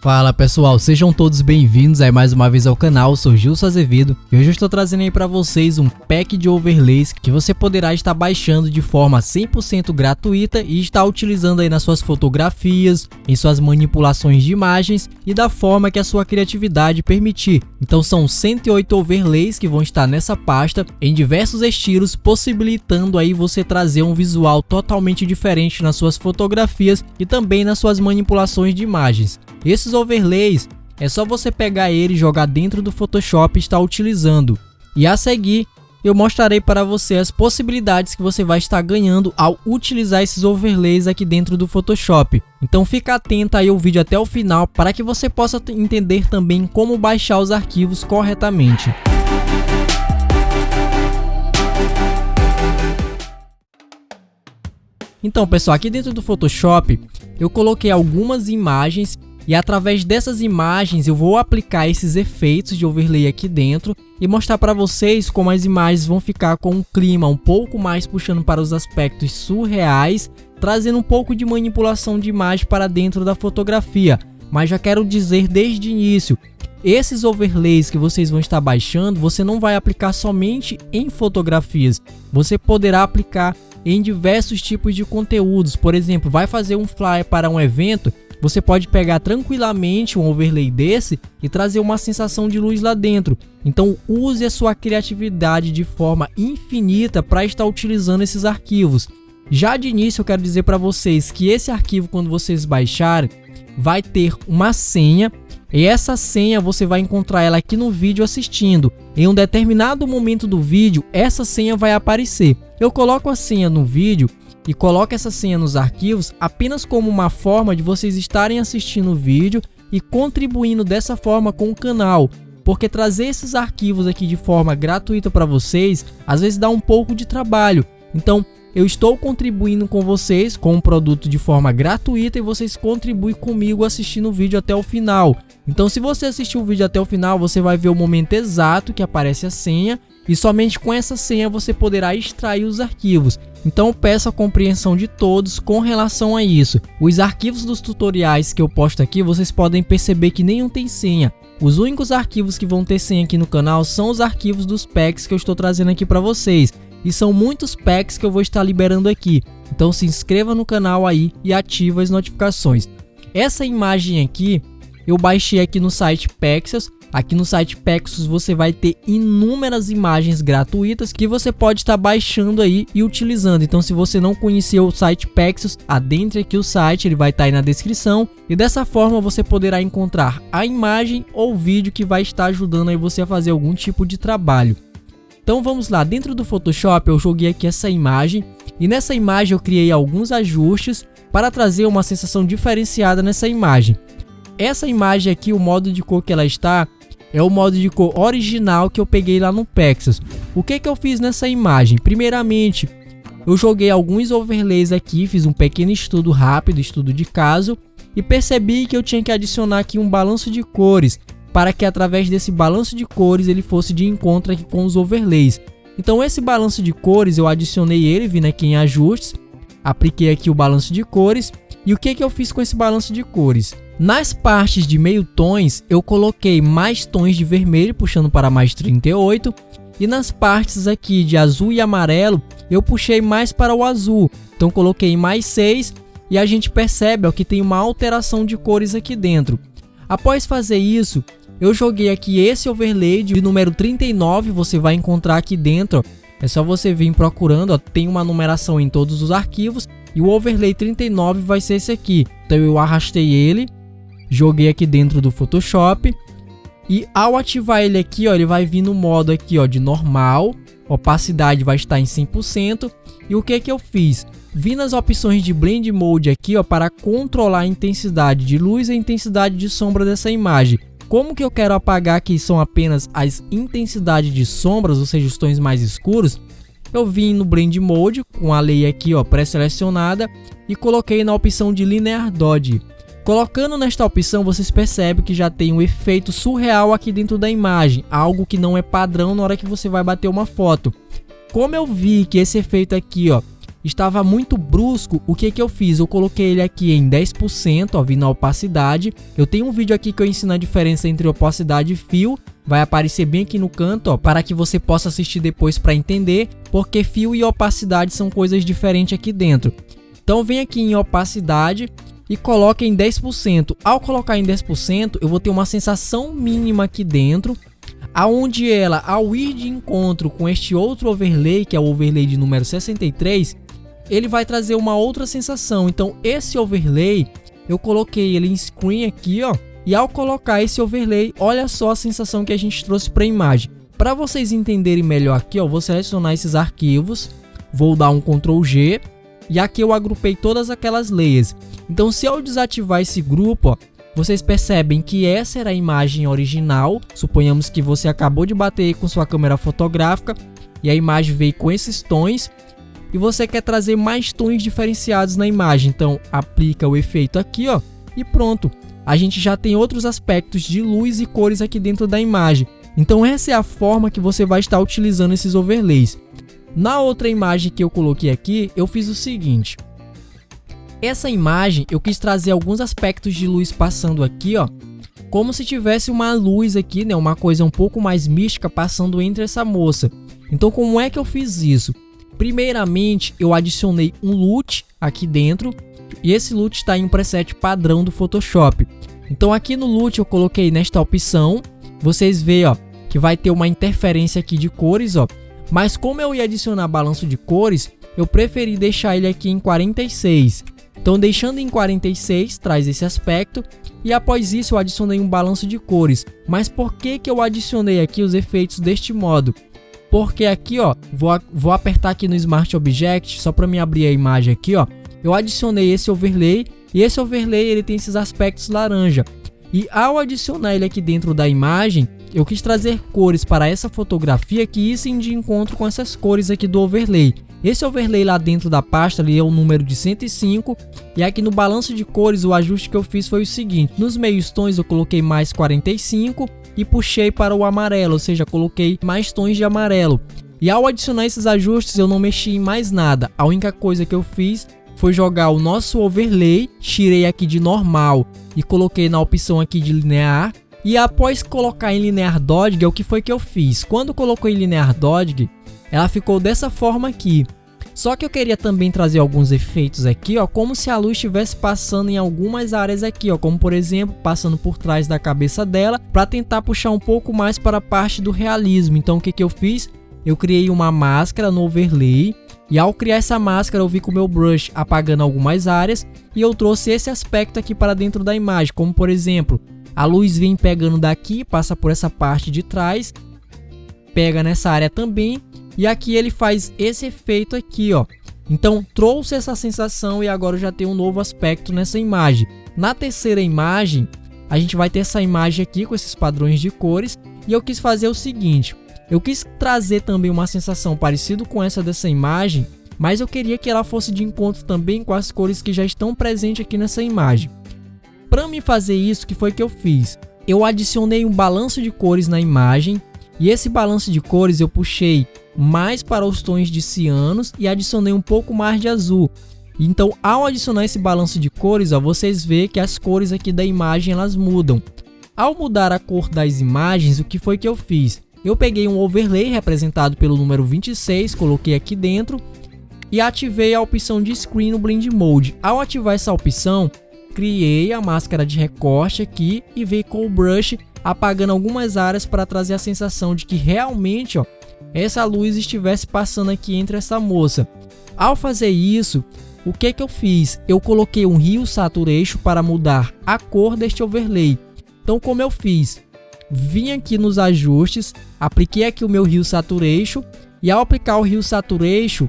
Fala pessoal, sejam todos bem-vindos aí mais uma vez ao canal, eu sou Gilson Azevedo e hoje eu estou trazendo aí para vocês um pack de overlays que você poderá estar baixando de forma 100% gratuita e estar utilizando aí nas suas fotografias, em suas manipulações de imagens e da forma que a sua criatividade permitir. Então são 108 overlays que vão estar nessa pasta em diversos estilos, possibilitando aí você trazer um visual totalmente diferente nas suas fotografias e também nas suas manipulações de imagens. Esses overlays é só você pegar ele e jogar dentro do Photoshop e estar utilizando. E a seguir eu mostrarei para você as possibilidades que você vai estar ganhando ao utilizar esses overlays aqui dentro do Photoshop. Então fica atento aí ao vídeo até o final para que você possa entender também como baixar os arquivos corretamente. Então pessoal, aqui dentro do Photoshop eu coloquei algumas imagens e através dessas imagens eu vou aplicar esses efeitos de overlay aqui dentro e mostrar para vocês como as imagens vão ficar com um clima um pouco mais puxando para os aspectos surreais, trazendo um pouco de manipulação de imagem para dentro da fotografia. Mas já quero dizer desde o início, esses overlays que vocês vão estar baixando, você não vai aplicar somente em fotografias, você poderá aplicar em diversos tipos de conteúdos. Por exemplo, vai fazer um flyer para um evento, você pode pegar tranquilamente um overlay desse e trazer uma sensação de luz lá dentro. Então use a sua criatividade de forma infinita para estar utilizando esses arquivos. Já de início eu quero dizer para vocês que esse arquivo, quando vocês baixarem, vai ter uma senha. E essa senha você vai encontrar ela aqui no vídeo assistindo. Em um determinado momento do vídeo, essa senha vai aparecer. Eu coloco a senha no vídeo e coloco essa senha nos arquivos apenas como uma forma de vocês estarem assistindo o vídeo e contribuindo dessa forma com o canal. Porque trazer esses arquivos aqui de forma gratuita para vocês, às vezes dá um pouco de trabalho. Então, eu estou contribuindo com vocês com o produto de forma gratuita e vocês contribuem comigo assistindo o vídeo até o final. Então se você assistir o vídeo até o final, você vai ver o momento exato que aparece a senha e somente com essa senha você poderá extrair os arquivos. Então eu peço a compreensão de todos com relação a isso. Os arquivos dos tutoriais que eu posto aqui, vocês podem perceber que nenhum tem senha. Os únicos arquivos que vão ter senha aqui no canal são os arquivos dos packs que eu estou trazendo aqui para vocês. E são muitos packs que eu vou estar liberando aqui. Então se inscreva no canal aí e ative as notificações. Essa imagem aqui eu baixei aqui no site Pexels. Aqui no site Pexels você vai ter inúmeras imagens gratuitas que você pode estar baixando aí e utilizando. Então se você não conheceu o site Pexels, adentre aqui o site, ele vai estar aí na descrição. E dessa forma você poderá encontrar a imagem ou vídeo que vai estar ajudando aí você a fazer algum tipo de trabalho. Então vamos lá, dentro do Photoshop eu joguei aqui essa imagem e nessa imagem eu criei alguns ajustes para trazer uma sensação diferenciada nessa imagem. Essa imagem aqui, o modo de cor que ela está, é o modo de cor original que eu peguei lá no Pexels. O que eu fiz nessa imagem? Primeiramente, eu joguei alguns overlays aqui, fiz um pequeno estudo rápido, estudo de caso, e percebi que eu tinha que adicionar aqui um balanço de cores, para que através desse balanço de cores ele fosse de encontro aqui com os overlays. Então esse balanço de cores eu adicionei ele, vim aqui em ajustes, apliquei aqui o balanço de cores. E o que eu fiz com esse balanço de cores? Nas partes de meio tons eu coloquei mais tons de vermelho, puxando para mais 38. E nas partes aqui de azul e amarelo eu puxei mais para o azul, então coloquei mais 6. E a gente percebe ó, que tem uma alteração de cores aqui dentro. Após fazer isso, eu joguei aqui esse overlay de número 39, você vai encontrar aqui dentro, ó. É só você vir procurando, ó, tem uma numeração em todos os arquivos e o overlay 39 vai ser esse aqui. Então eu arrastei ele, joguei aqui dentro do Photoshop e ao ativar ele aqui, ó, ele vai vir no modo aqui, ó, de normal, opacidade vai estar em 100%. E o que eu fiz? Vim nas opções de Blend Mode aqui, ó, para controlar a intensidade de luz e a intensidade de sombra dessa imagem. Como que eu quero apagar que são apenas as intensidades de sombras, ou seja, os tons mais escuros, eu vim no Blend Mode com a lei aqui ó, pré-selecionada e coloquei na opção de Linear Dodge. Colocando nesta opção vocês percebem que já tem um efeito surreal aqui dentro da imagem, algo que não é padrão na hora que você vai bater uma foto. Como eu vi que esse efeito aqui ó, estava muito brusco, o que eu fiz? Eu coloquei ele aqui em 10%, ó, vi na opacidade. Eu tenho um vídeo aqui que eu ensino a diferença entre opacidade e fio. Vai aparecer bem aqui no canto, ó, para que você possa assistir depois para entender, porque fio e opacidade são coisas diferentes aqui dentro. Então vem aqui em opacidade e coloque em 10%. Ao colocar em 10%, eu vou ter uma sensação mínima aqui dentro, aonde ela, ao ir de encontro com este outro overlay, que é o overlay de número 63, ele vai trazer uma outra sensação. Então esse overlay, eu coloquei ele em screen aqui, ó, e ao colocar esse overlay, olha só a sensação que a gente trouxe para a imagem. Para vocês entenderem melhor aqui, ó, vou selecionar esses arquivos, vou dar um Ctrl G, e aqui eu agrupei todas aquelas layers. Então se eu desativar esse grupo, ó, vocês percebem que essa era a imagem original. Suponhamos que você acabou de bater com sua câmera fotográfica e a imagem veio com esses tons, e você quer trazer mais tons diferenciados na imagem. Então aplica o efeito aqui, ó, e pronto. A gente já tem outros aspectos de luz e cores aqui dentro da imagem. Então essa é a forma que você vai estar utilizando esses overlays. Na outra imagem que eu coloquei aqui, eu fiz o seguinte. Essa imagem eu quis trazer alguns aspectos de luz passando aqui, ó, como se tivesse uma luz aqui, né, uma coisa um pouco mais mística passando entre essa moça. Então como é que eu fiz isso? Primeiramente, eu adicionei um LUT aqui dentro, e esse LUT está em um preset padrão do Photoshop. Então aqui no LUT eu coloquei nesta opção, vocês veem, ó, que vai ter uma interferência aqui de cores, ó. Mas como eu ia adicionar balanço de cores, eu preferi deixar ele aqui em 46. Então deixando em 46 traz esse aspecto, e após isso eu adicionei um balanço de cores. Mas por que eu adicionei aqui os efeitos deste modo? Porque aqui, ó, vou apertar aqui no Smart Object só para me abrir a imagem aqui, ó. Eu adicionei esse overlay, e esse overlay ele tem esses aspectos laranja. E ao adicionar ele aqui dentro da imagem, eu quis trazer cores para essa fotografia que issem de encontro com essas cores aqui do overlay. Esse overlay lá dentro da pasta ali é o número de 105, e aqui no balanço de cores o ajuste que eu fiz foi o seguinte: nos meios tons eu coloquei mais 45 e puxei para o amarelo, ou seja, coloquei mais tons de amarelo. E ao adicionar esses ajustes eu não mexi em mais nada, a única coisa que eu fiz foi jogar o nosso overlay, tirei aqui de normal e coloquei na opção aqui de linear. E após colocar em linear dodge, o que foi que eu fiz? Quando colocou em linear dodge, ela ficou dessa forma aqui. Só que eu queria também trazer alguns efeitos aqui, ó, como se a luz estivesse passando em algumas áreas aqui, ó, como por exemplo, passando por trás da cabeça dela, para tentar puxar um pouco mais para a parte do realismo. Então o que eu fiz? Eu criei uma máscara no overlay, e ao criar essa máscara eu vi com o meu brush apagando algumas áreas, e eu trouxe esse aspecto aqui para dentro da imagem, como por exemplo, a luz vem pegando daqui, passa por essa parte de trás, pega nessa área também, e aqui ele faz esse efeito aqui, ó. Então trouxe essa sensação, e agora eu já tenho um novo aspecto nessa imagem. Na terceira imagem, a gente vai ter essa imagem aqui com esses padrões de cores, e eu quis fazer o seguinte: eu quis trazer também uma sensação parecida com essa dessa imagem, mas eu queria que ela fosse de encontro também com as cores que já estão presentes aqui nessa imagem. Para me fazer isso, o que foi que eu fiz? Eu adicionei um balanço de cores na imagem, e esse balanço de cores eu puxei mais para os tons de cianos e adicionei um pouco mais de azul. Então ao adicionar esse balanço de cores, ó, vocês veem que as cores aqui da imagem elas mudam. Ao mudar a cor das imagens, o que foi que eu fiz? Eu peguei um overlay representado pelo número 26, coloquei aqui dentro e ativei a opção de Screen no Blend Mode. Ao ativar essa opção, criei a máscara de recorte aqui e veio com o brush apagando algumas áreas para trazer a sensação de que realmente, ó, essa luz estivesse passando aqui entre essa moça. Ao fazer isso, o que eu fiz? Eu coloquei um Hue Saturation para mudar a cor deste overlay. Então como eu fiz? Vim aqui nos ajustes, apliquei aqui o meu Hue Saturation, e ao aplicar o Hue Saturation,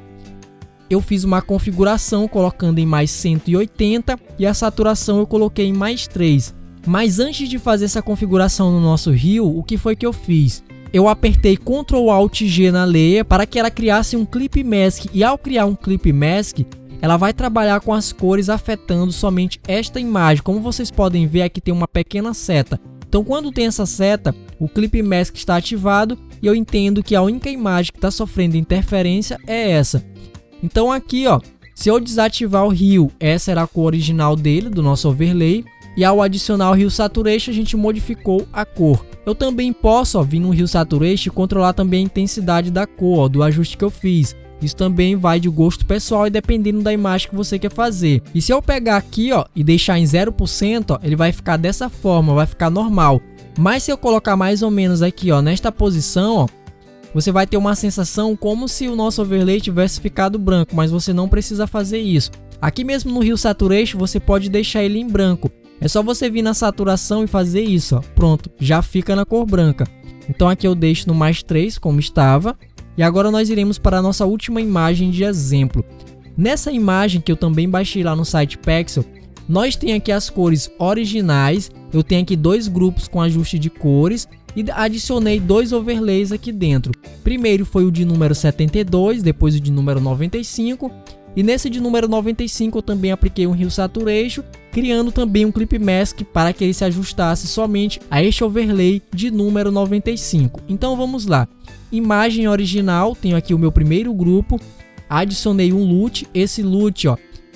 eu fiz uma configuração colocando em mais 180 e a saturação eu coloquei em mais 3. Mas antes de fazer essa configuração no nosso Hue, o que foi que eu fiz? Eu apertei Ctrl Alt G na layer para que ela criasse um Clip Mask, e ao criar um Clip Mask, ela vai trabalhar com as cores afetando somente esta imagem. Como vocês podem ver, aqui tem uma pequena seta. Então quando tem essa seta, o Clip Mask está ativado e eu entendo que a única imagem que está sofrendo interferência é essa. Então aqui, ó, Se eu desativar o Hue, essa era a cor original dele, do nosso overlay. E ao adicionar o Hue Saturation, a gente modificou a cor. Eu também posso vir no Hue Saturation e controlar também a intensidade da cor, do ajuste que eu fiz. Isso também vai de gosto pessoal e dependendo da imagem que você quer fazer. E se eu pegar aqui e deixar em 0%, ele vai ficar dessa forma, vai ficar normal. Mas se eu colocar mais ou menos aqui nesta posição, você vai ter uma sensação como se o nosso overlay tivesse ficado branco, mas você não precisa fazer isso. Aqui mesmo no Hue Saturation você pode deixar ele em branco. É só você vir na saturação e fazer isso, pronto, já fica na cor branca. Então aqui eu deixo no mais 3 como estava. E agora nós iremos para a nossa última imagem de exemplo. Nessa imagem que eu também baixei lá no site Pexel, nós tem aqui as cores originais. Eu tenho aqui 2 grupos com ajuste de cores e adicionei 2 overlays aqui dentro. Primeiro foi o de número 72, depois o de número 95. E nesse de número 95 eu também apliquei um Hue Saturation, criando também um Clip Mask para que ele se ajustasse somente a este overlay de número 95. Então vamos lá. Imagem original, tenho aqui o meu primeiro grupo, adicionei um LUT. Esse LUT,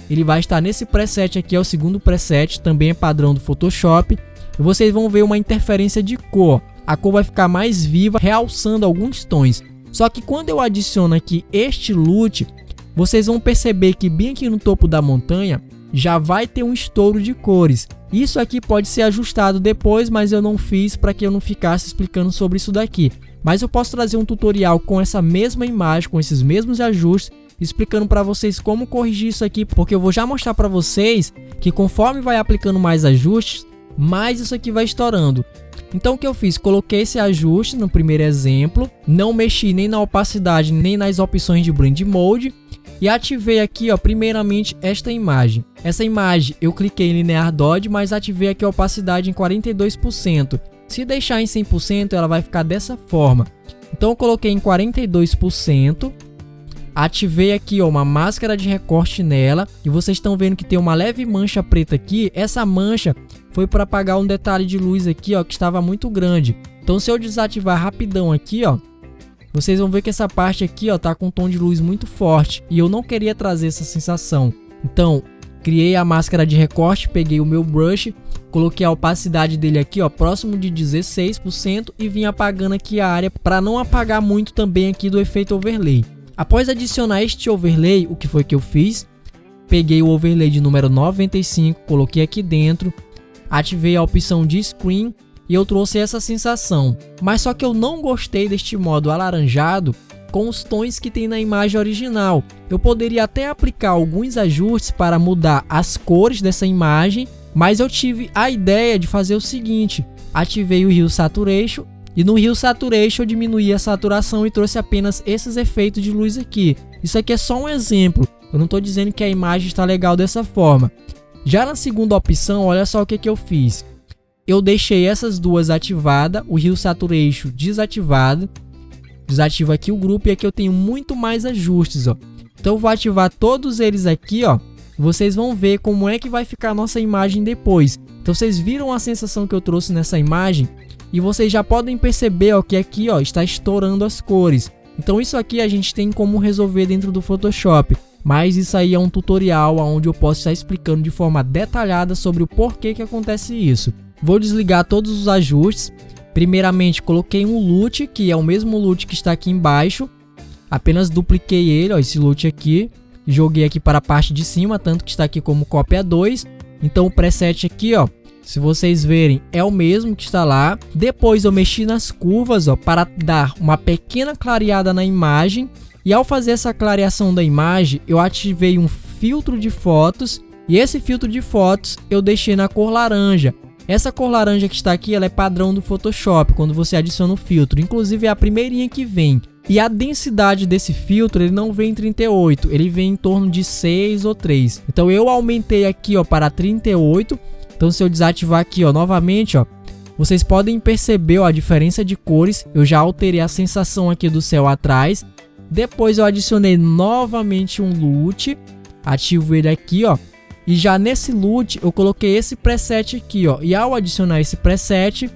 ele vai estar nesse preset aqui, é o segundo preset, também é padrão do Photoshop. E vocês vão ver uma interferência de cor. A cor vai ficar mais viva, realçando alguns tons. Só que quando eu adiciono aqui este LUT, vocês vão perceber que bem aqui no topo da montanha já vai ter um estouro de cores. Isso aqui pode ser ajustado depois, mas eu não fiz para que eu não ficasse explicando sobre isso daqui. Mas eu posso trazer um tutorial com essa mesma imagem, com esses mesmos ajustes, explicando para vocês como corrigir isso aqui, porque eu vou já mostrar para vocês que conforme vai aplicando mais ajustes, mais isso aqui vai estourando. Então o que eu fiz? Coloquei esse ajuste no primeiro exemplo, não mexi nem na opacidade nem nas opções de Blend Mode e ativei aqui primeiramente esta imagem. Essa imagem eu cliquei em Linear Dodge, mas ativei aqui a opacidade em 42%. Se deixar em 100% ela vai ficar dessa forma. Então eu coloquei em 42%. Ativei aqui uma máscara de recorte nela e vocês estão vendo que tem uma leve mancha preta aqui. Essa mancha foi para apagar um detalhe de luz aqui que estava muito grande. Então se eu desativar rapidão aqui vocês vão ver que essa parte aqui tá com um tom de luz muito forte e eu não queria trazer essa sensação. Então criei a máscara de recorte, peguei o meu brush, coloquei a opacidade dele aqui próximo de 16% e vim apagando aqui a área para não apagar muito também aqui do efeito overlay. Após adicionar este overlay, o que foi que eu fiz? Peguei o overlay de número 95, coloquei aqui dentro, ativei a opção de Screen e eu trouxe essa sensação. Mas só que eu não gostei deste modo alaranjado com os tons que tem na imagem original. Eu poderia até aplicar alguns ajustes para mudar as cores dessa imagem, mas eu tive a ideia de fazer o seguinte: ativei o Hue Saturation e no Hue Saturation eu diminuí a saturação e trouxe apenas esses efeitos de luz aqui. Isso aqui é só um exemplo, eu não estou dizendo que a imagem está legal dessa forma. Já na segunda opção, olha só o que eu fiz. Eu deixei essas duas ativadas, o Hue Saturation desativado. Desativo aqui o grupo e aqui eu tenho muito mais ajustes. Então eu vou ativar todos eles aqui. Vocês vão ver como é que vai ficar a nossa imagem depois. Então vocês viram a sensação que eu trouxe nessa imagem? E vocês já podem perceber que aqui está estourando as cores. Então isso aqui a gente tem como resolver dentro do Photoshop. Mas isso aí é um tutorial onde eu posso estar explicando de forma detalhada sobre o porquê que acontece isso. Vou desligar todos os ajustes. Primeiramente coloquei um LUT, que é o mesmo LUT que está aqui embaixo. Apenas dupliquei ele, esse LUT aqui. Joguei aqui para a parte de cima, tanto que está aqui como cópia 2. Então o preset aqui, se vocês verem, é o mesmo que está lá. Depois eu mexi nas curvas, para dar uma pequena clareada na imagem. E ao fazer essa clareação da imagem, eu ativei um filtro de fotos. E esse filtro de fotos eu deixei na cor laranja. Essa cor laranja que está aqui, ela é padrão do Photoshop, quando você adiciona o filtro. Inclusive é a primeirinha que vem. E a densidade desse filtro, ele não vem em 38, ele vem em torno de 6 ou 3. Então eu aumentei aqui para 38. Então se eu desativar aqui novamente, vocês podem perceber a diferença de cores. Eu já alterei a sensação aqui do céu atrás. Depois eu adicionei novamente um LUT. Ativo ele aqui, E já nesse LUT eu coloquei esse preset aqui, E ao adicionar esse preset,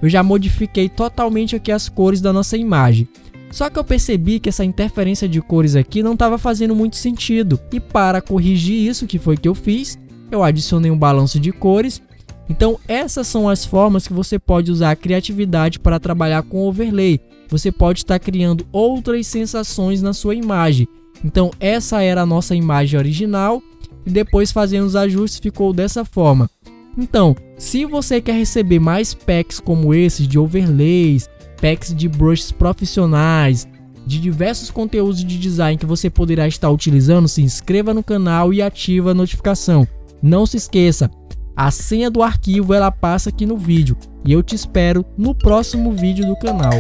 eu já modifiquei totalmente aqui as cores da nossa imagem. Só que eu percebi que essa interferência de cores aqui não estava fazendo muito sentido. E para corrigir isso, que foi que eu fiz, eu adicionei um balanço de cores. Então essas são as formas que você pode usar a criatividade para trabalhar com overlay. Você pode estar criando outras sensações na sua imagem. Então essa era a nossa imagem original e depois fazendo os ajustes ficou dessa forma. Então, se você quer receber mais packs como esses de overlays, packs de brushes profissionais, de diversos conteúdos de design que você poderá estar utilizando, se inscreva no canal e ative a notificação. Não se esqueça, a senha do arquivo ela passa aqui no vídeo e eu te espero no próximo vídeo do canal.